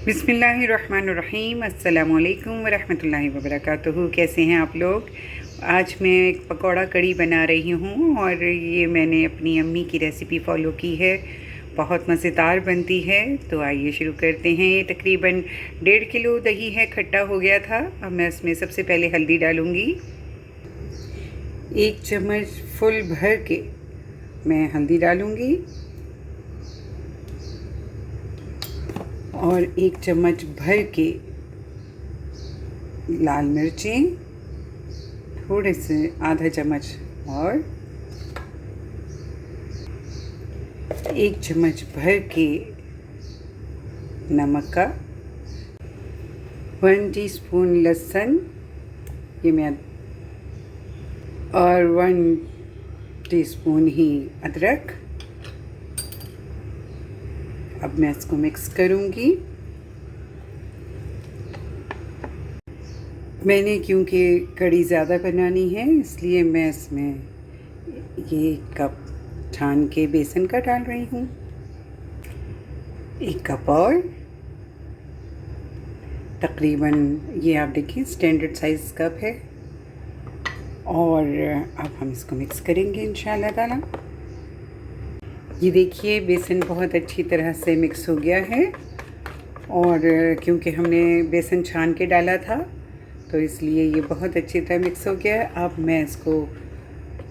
बिस्मिल्लाहिर्रहमानिर्रहीम अस्सलामुअलैकुम वरहमतुल्लाहि वबरकातुहू। कैसे हैं आप लोग। आज मैं एक पकौड़ा कड़ी बना रही हूँ और ये मैंने अपनी अम्मी की रेसिपी फ़ॉलो की है। बहुत मज़ेदार बनती है। तो आइए शुरू करते हैं। ये तकरीबन 1.5 किलो दही है, खट्टा हो गया था। अब मैं इसमें सबसे पहले हल्दी डालूँगी। 1 चम्मच फुल भर के मैं हल्दी डालूँगी और 1 चम्मच भर के लाल मिर्चें, थोड़े से आधा चम्मच और 1 चम्मच भर के नमक का, 1 टीस्पून लहसुन ये मैं और 1 टीस्पून ही अदरक। अब मैं इसको मिक्स करूंगी। मैंने क्योंकि कड़ी ज़्यादा बनानी है इसलिए मैं इसमें ये कप छान के बेसन का डाल रही हूँ। 1 कप और तकरीबन ये आप देखिए स्टैंडर्ड साइज़ कप है। और अब हम इसको मिक्स करेंगे इंशाल्लाह ताला। ये देखिए बेसन बहुत अच्छी तरह से मिक्स हो गया है और क्योंकि हमने बेसन छान के डाला था तो इसलिए ये बहुत अच्छी तरह मिक्स हो गया है। अब मैं इसको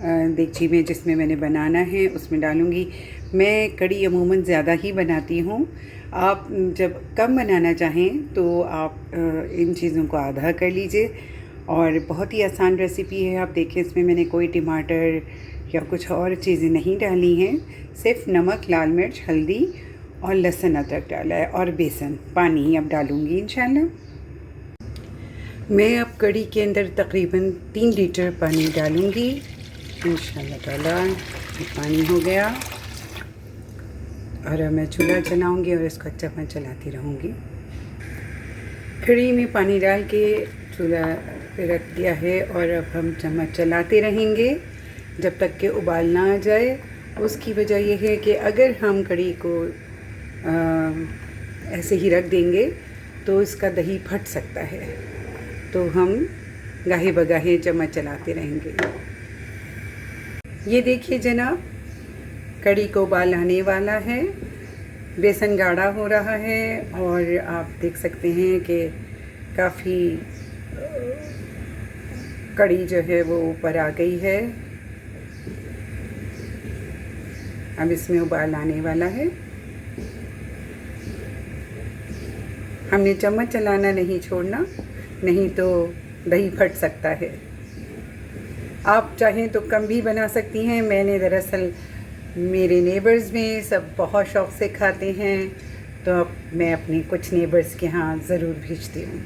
देगची में जिसमें मैंने बनाना है उसमें डालूँगी। मैं कड़ी अमूमन ज़्यादा ही बनाती हूँ। आप जब कम बनाना चाहें तो आप इन चीज़ों को आधा कर लीजिए और बहुत ही आसान रेसिपी है। आप देखें इसमें मैंने कोई टमाटर या कुछ और चीज़ें नहीं डाली हैं, सिर्फ नमक, लाल मिर्च, हल्दी और लहसुन अदरक डाला है और बेसन, पानी अब डालूँगी इंशाल्लाह। मैं अब कड़ी के अंदर तकरीबन 3 लीटर पानी डालूँगी इंशाल्लाह ताला। पानी हो गया और अब मैं चूल्हा चलाऊँगी और इसको अच्छा मैं चलाती रहूँगी। कड़ी में पानी डाल के चूल्हा पे रख दिया है और अब हम चम्मच चलाते रहेंगे जब तक कि उबाल ना आ जाए। उसकी वजह यह है कि अगर हम कड़ी को ऐसे ही रख देंगे तो इसका दही फट सकता है, तो हम गाहे बगाहे चम्मच चलाते रहेंगे। ये देखिए जनाब, कड़ी को उबाल आने वाला है, बेसन गाढ़ा हो रहा है और आप देख सकते हैं कि काफ़ी कड़ी जो है वो ऊपर आ गई है। अब इसमें उबाल आने वाला है। हमने चम्मच चलाना नहीं छोड़ना, नहीं तो दही फट सकता है। आप चाहें तो कम भी बना सकती हैं। मैंने दरअसल मेरे नेबर्स में सब बहुत शौक़ से खाते हैं तो अब मैं अपने कुछ नेबर्स के यहाँ ज़रूर भेजती हूँ।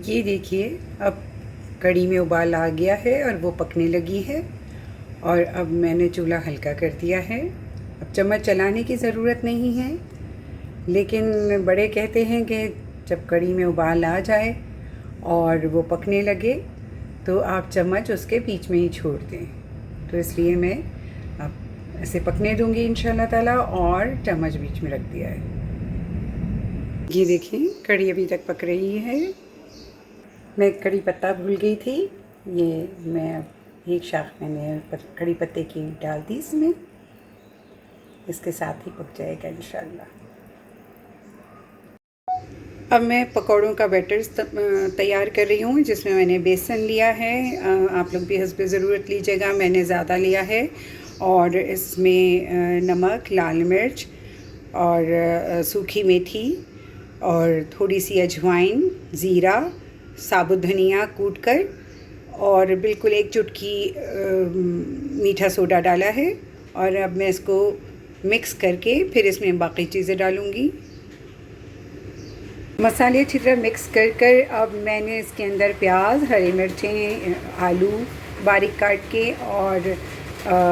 ये देखिए अब कड़ी में उबाल आ गया है और वो पकने लगी है और अब मैंने चूल्हा हल्का कर दिया है। अब चम्मच चलाने की ज़रूरत नहीं है, लेकिन बड़े कहते हैं कि जब कड़ी में उबाल आ जाए और वो पकने लगे तो आप चम्मच उसके बीच में ही छोड़ दें। तो इसलिए मैं अब ऐसे पकने दूंगी इंशाल्लाह ताला और चम्मच बीच में रख दिया है। ये देखें कड़ी अभी तक पक रही है। मैं कड़ी पत्ता भूल गई थी, ये मैं एक शाख मैंने कड़ी पत्ते की डाल दी इसमें, इसके साथ ही पक जाएगा इंशाल्लाह। अब मैं पकौड़ों का बैटर तैयार कर रही हूँ जिसमें मैंने बेसन लिया है। आप लोग भी हस्बे ज़रूरत लीजिएगा, मैंने ज़्यादा लिया है। और इसमें नमक, लाल मिर्च और सूखी मेथी और थोड़ी सी अजवाइन, ज़ीरा, साबुत धनिया कूटकर और बिल्कुल 1 चुटकी मीठा सोडा डाला है। और अब मैं इसको मिक्स करके फिर इसमें बाकी चीज़ें डालूँगी। मसाले अच्छी तरह मिक्स कर अब मैंने इसके अंदर प्याज, हरी मिर्चें, आलू बारीक काट के और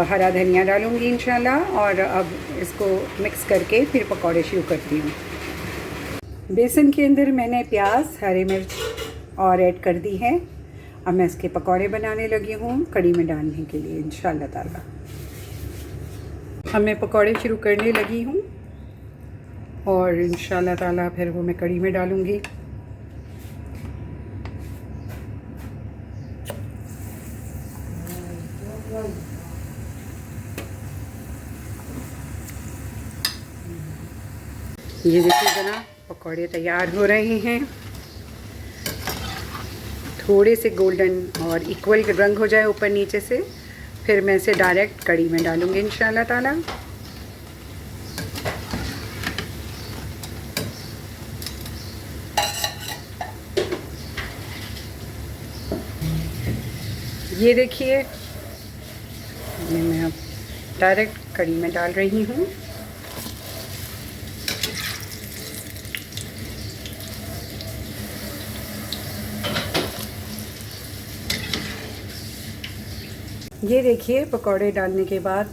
हरा धनिया डालूँगी इंशाल्लाह। और अब इसको मिक्स करके फिर पकौड़े शुरू करती हूँ। बेसन के अंदर मैंने प्याज, हरी मिर्च और ऐड कर दी है। अब मैं इसके पकौड़े बनाने लगी हूँ कड़ी में डालने के लिए इंशाल्लाह ताला। अब मैं पकौड़े शुरू करने लगी हूँ और इंशाल्लाह ताला फिर वो मैं कढ़ी में डालूँगी। ये देखिए ज़रा पकौड़े तैयार हो रहे हैं। थोड़े से गोल्डन और इक्वल रंग हो जाए ऊपर नीचे से, फिर मैं इसे डायरेक्ट कढ़ी में डालूँगी इंशाल्लाह ताला। ये देखिए ये मैं अब डायरेक्ट कढ़ी में डाल रही हूँ। ये देखिए पकौड़े डालने के बाद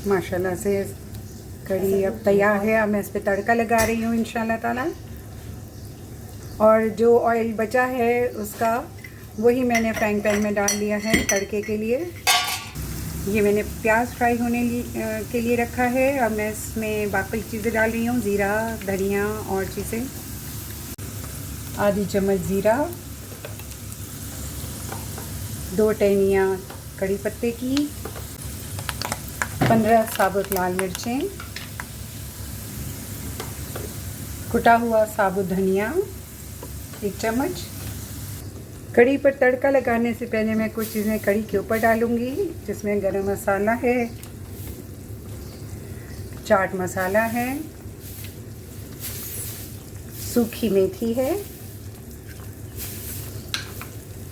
माशाल्लाह से कढ़ी अब तैयार है। अब मैं इस पर तड़का लगा रही हूँ इंशाल्लाह ताला। और जो ऑयल बचा है उसका वही मैंने फ्राइंग पैन में डाल लिया है तड़के के लिए। ये मैंने प्याज फ्राई होने के लिए रखा है। अब मैं इसमें बाकी चीज़ें डाल रही हूँ, ज़ीरा, धनिया और चीज़ें। आधी चम्मच ज़ीरा, 2 टहनियाँ कड़ी पत्ते की, 15 साबुत लाल मिर्चें, कुटा हुआ साबुत धनिया 1 चम्मच। कड़ी पर तड़का लगाने से पहले मैं कुछ चीज़ें कड़ी के ऊपर डालूँगी, जिसमें गरम मसाला है, चाट मसाला है, सूखी मेथी है।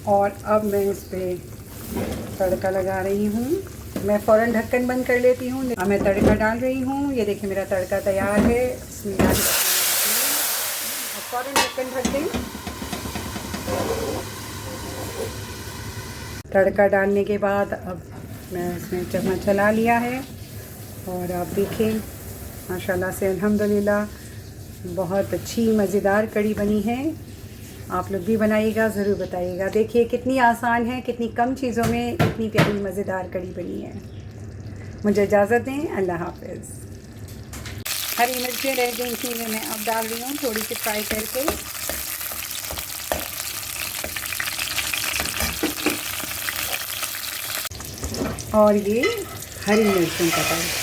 और अब मैं इस पर तड़का लगा रही हूँ। मैं फ़ौरन ढक्कन बंद कर लेती हूँ। अब मैं तड़का डाल रही हूँ। ये देखिए मेरा तड़का तैयार है। और फ़ौरन ढक्कन ढक दें। तड़का डालने के बाद अब मैं इसमें चम्मच चला लिया है और आप देखें माशाल्लाह से अल्हम्दुलिल्लाह बहुत अच्छी मज़ेदार कड़ी बनी है। आप लोग भी बनाइएगा, ज़रूर बताइएगा। देखिए कितनी आसान है, कितनी कम चीज़ों में इतनी प्यारी मज़ेदार कड़ी बनी है। मुझे इजाज़त दें, अल्लाह हाफ़िज़। हरी मिर्चें रह गई थी, मैं अब डाल रही हूँ थोड़ी सी फ्राई करके। और ये हरी मिर्चों का तड़का।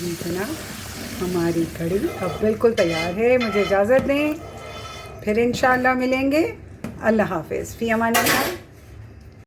इतना हमारी कड़ी अब बिल्कुल तैयार है। मुझे इजाज़त दें, फिर इंशाअल्लाह मिलेंगे। अल्लाह हाफ़िज़। फ़ी अमान अल्लाह।